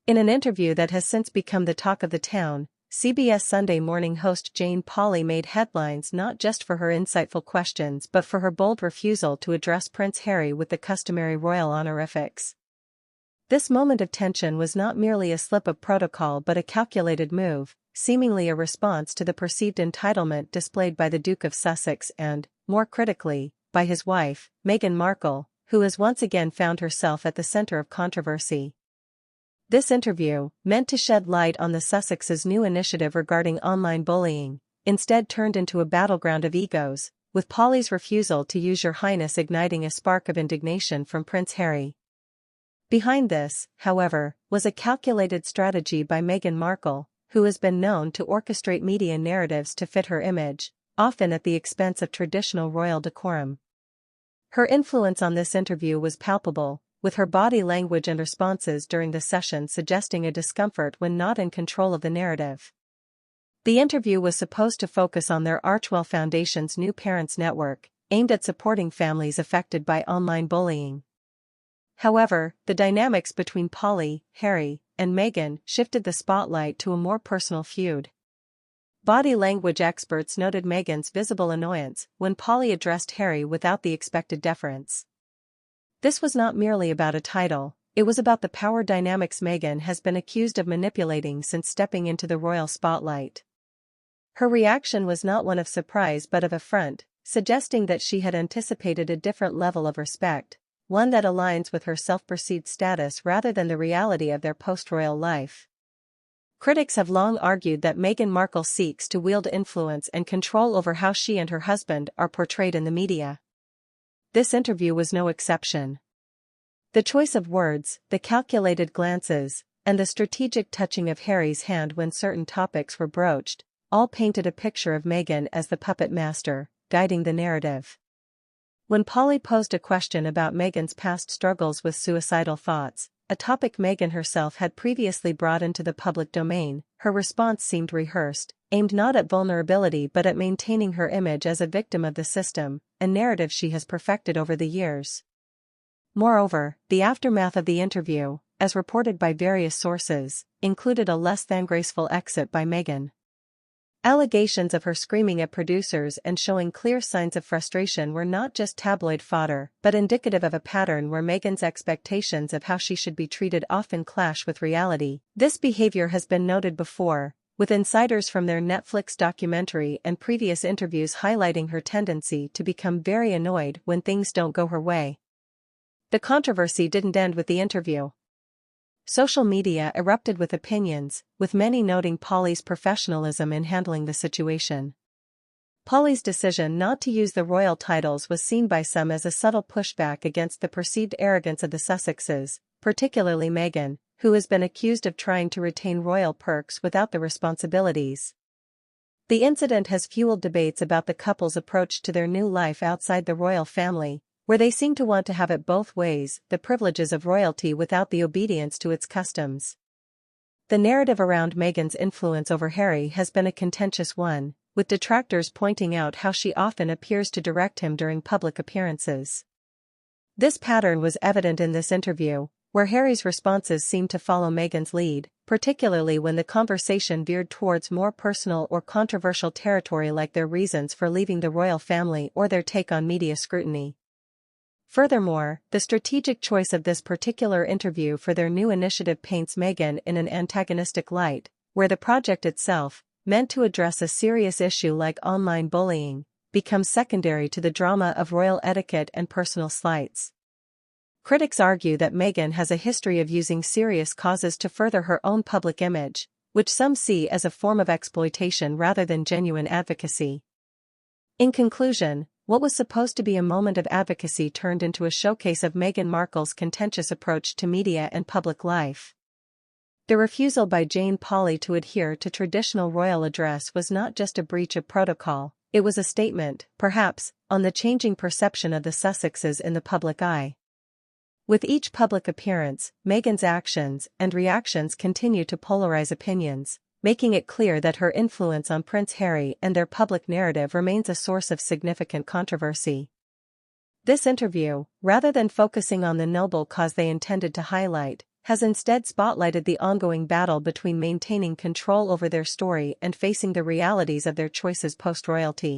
In an interview that has since become the talk of the town, CBS Sunday Morning host Jane Pauley made headlines not just for her insightful questions but for her bold refusal to address Prince Harry with the customary royal honorifics. This moment of tension was not merely a slip of protocol but a calculated move, seemingly a response to the perceived entitlement displayed by the Duke of Sussex and, more critically, by his wife, Meghan Markle, who has once again found herself at the center of controversy. This interview, meant to shed light on the Sussexes' new initiative regarding online bullying, instead turned into a battleground of egos, with Pauley's refusal to use Your Highness igniting a spark of indignation from Prince Harry. Behind this, however, was a calculated strategy by Meghan Markle, who has been known to orchestrate media narratives to fit her image, often at the expense of traditional royal decorum. Her influence on this interview was palpable, with her body language and responses during the session suggesting a discomfort when not in control of the narrative. The interview was supposed to focus on their Archewell Foundation's New Parents Network, aimed at supporting families affected by online bullying. However, the dynamics between Pauley, Harry, and Meghan shifted the spotlight to a more personal feud. Body language experts noted Meghan's visible annoyance when Pauley addressed Harry without the expected deference. This was not merely about a title, it was about the power dynamics Meghan has been accused of manipulating since stepping into the royal spotlight. Her reaction was not one of surprise but of affront, suggesting that she had anticipated a different level of respect, one that aligns with her self-perceived status rather than the reality of their post-royal life. Critics have long argued that Meghan Markle seeks to wield influence and control over how she and her husband are portrayed in the media. This interview was no exception. The choice of words, the calculated glances, and the strategic touching of Harry's hand when certain topics were broached, all painted a picture of Meghan as the puppet master, guiding the narrative. When Pauley posed a question about Meghan's past struggles with suicidal thoughts, a topic Meghan herself had previously brought into the public domain, her response seemed rehearsed, aimed not at vulnerability but at maintaining her image as a victim of the system, a narrative she has perfected over the years. Moreover, the aftermath of the interview, as reported by various sources, included a less than graceful exit by Meghan. Allegations of her screaming at producers and showing clear signs of frustration were not just tabloid fodder but indicative of a pattern where Meghan's expectations of how she should be treated often clash with reality. This behavior has been noted before, with insiders from their Netflix documentary and previous interviews highlighting her tendency to become very annoyed when things don't go her way. The controversy didn't end with the interview. Social media erupted with opinions, with many noting Pauley's professionalism in handling the situation. Pauley's decision not to use the royal titles was seen by some as a subtle pushback against the perceived arrogance of the Sussexes, particularly Meghan, who has been accused of trying to retain royal perks without the responsibilities. The incident has fueled debates about the couple's approach to their new life outside the royal family, where they seem to want to have it both ways, the privileges of royalty without the obedience to its customs. The narrative around Meghan's influence over Harry has been a contentious one, with detractors pointing out how she often appears to direct him during public appearances. This pattern was evident in this interview, where Harry's responses seemed to follow Meghan's lead, particularly when the conversation veered towards more personal or controversial territory like their reasons for leaving the royal family or their take on media scrutiny. Furthermore, the strategic choice of this particular interview for their new initiative paints Meghan in an antagonistic light, where the project itself, meant to address a serious issue like online bullying, becomes secondary to the drama of royal etiquette and personal slights. Critics argue that Meghan has a history of using serious causes to further her own public image, which some see as a form of exploitation rather than genuine advocacy. In conclusion, what was supposed to be a moment of advocacy turned into a showcase of Meghan Markle's contentious approach to media and public life. The refusal by Jane Pauley to adhere to traditional royal address was not just a breach of protocol, it was a statement, perhaps, on the changing perception of the Sussexes in the public eye. With each public appearance, Meghan's actions and reactions continue to polarize opinions, making it clear that her influence on Prince Harry and their public narrative remains a source of significant controversy. This interview, rather than focusing on the noble cause they intended to highlight, has instead spotlighted the ongoing battle between maintaining control over their story and facing the realities of their choices post-royalty.